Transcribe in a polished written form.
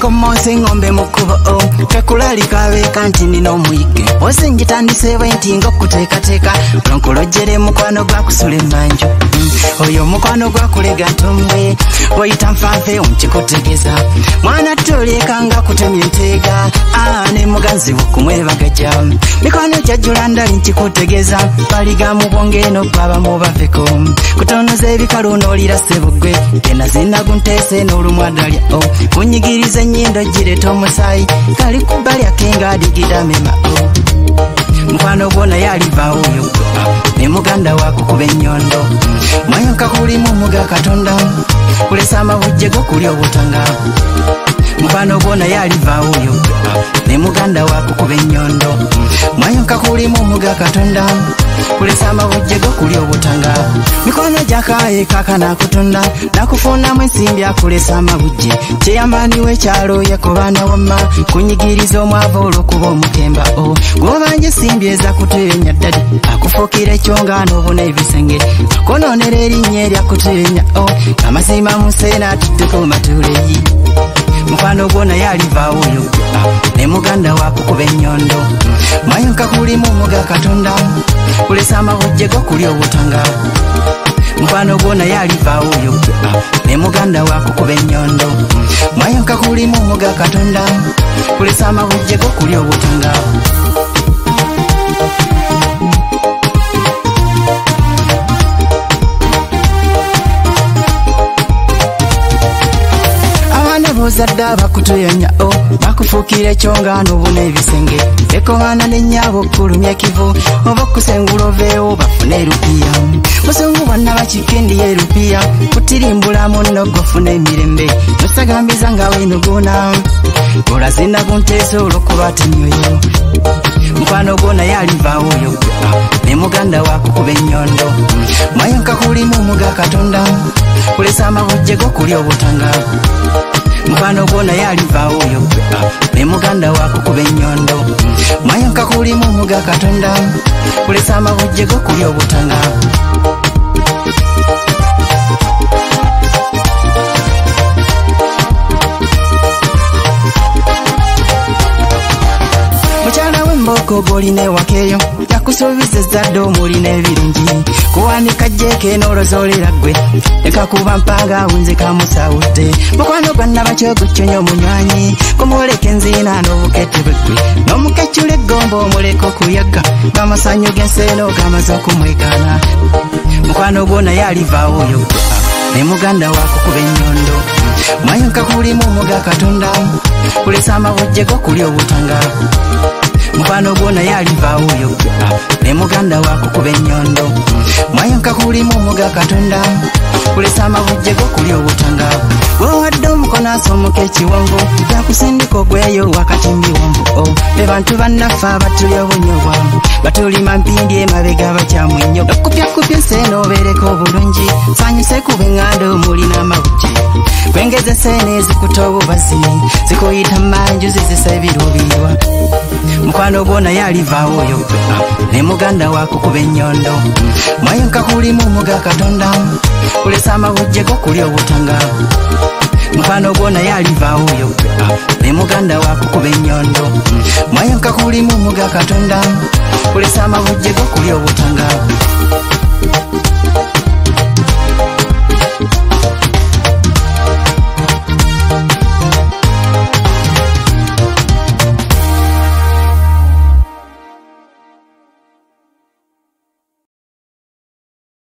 Nkomose ngombe mukubo Fekulalika beka nti nino mwike Osinjitandise bwenti ngokuteka Nonkolojere mukwano gwa kusule manju Oyo mukwano gwa kulega ntombe Oyita nfanfe onchikutegeza Mwana tulika nga kutemye ntega ne muganzi wukumwebagaja Mikwano jajula ndali nchikutegeza Paliga mubonge no kwaba mubaveko Kutonoze ebikalu nolira sebugwe Tena zinaguntese n'olumwadalya Kunyigiriza nyindo jireta omusayi Kali kubali akenga adigida mema Mukwano gwona yaliva oyo ne muganda wako kuba ennyondo Mwayoka kuli mu muga Katonda kulesa amabujje go kuli obutanga Mukwano gwona yaliva oyo ne muganda wako kuba ennyondo Mwayoka kuli mu muga Katonda kulesa amabujje go kuli obutanga Mikono jakaye kakana kutunda nakufuna mwesimbi akulesa amabujje Kyeyamani wekyalo yakobana wama kunyigiriza omwava olwokuba omukemba Gwobanje simbi eza kutenya ddadi akufukira ekyonga n'obona ebisenge kononera erinnya eryakutenya amazima musena atuddeko matuleyi Mukwano gwona yaliva oyo ne muganda wako kuba ennyondo Mwayoka kuli mu muga Katonda kulesa amabujje go kuli obutanga Mukwano gwona yaliva oyo ne muganda wako kuba ennyondo Mwayoka kuli mu muga Katonda kulesa amabujje go kuli obutanga Bozadda bakutuyanya bakufukira ekyonga n'obuna ebisenge Ekohana n'ennyabo kulumya ekivu oba kusengula oveewo bafune erupiya Musungu bonna bakikendi erupiya kutirimbula munno gofuna emirembe nosagambiza nga wenuguna olazina kunteesa olwokuba temyoyo Mukwano gwona yaliva oyo ne muganda wako kuba ennyondo Mwayoka kuli mu muga Katonda kulesa amabujje go kuli obutanga Mukwano gwona yaliva oyo ne muganda wako kuba ennyondo Mwayoka kuli mu muga Katonda kulesa amabujje go kuli obutanga Mukyala w'emboko golina wakeyo yakusuubizza dda omulina ebirungi kuwanika jjeke n'olozolera gwe leka kuba mpanga wunze kamusawudde Mukwano gwanna bakyogucyonya omunywanyi kumuleka enzina n'obukete bwegwe n'omukecula eggombo omuleka okuyaga ng'amasanyu g'enseeno gamaze okumwekana Mukwano gwona yaliva oyo ne muganda wako kuba ennyondo Mwayoka kuli mu muga Katonda kulesa amabujje go kuli obutanga Mukwano gwona yaliva oyo ne muganda wako kuba ennyondo Mwayoka kuli mu muga Katonda kulesa amabujje go kuli obutanga Gwowadde omukono asomoka ekiwonvu yakusindika ogweyo wakati mbiwonvu Be bantu bannaffe abatuli obunyobwa batulima mpindi emabega bakyamwenyo Okupyakupya enseeno obeereko obulungi sanyuse kuba eŋŋanda omulina amabujje Kwengeza enseeno ezikuta obubazi zikuyita manju zizisa ebiruubirirwa Mukwano gwona yaliva oyo ne muganda wako kuba ennyondo Mwayoka kuli mu muga Katonda kulesa amabujje go kuli obutanga Mukwano gwona yaliva oyo ne muganda wako kuba ennyondo Mwayoka kuli mu muga Katonda kulesa amabujje go kuli obutanga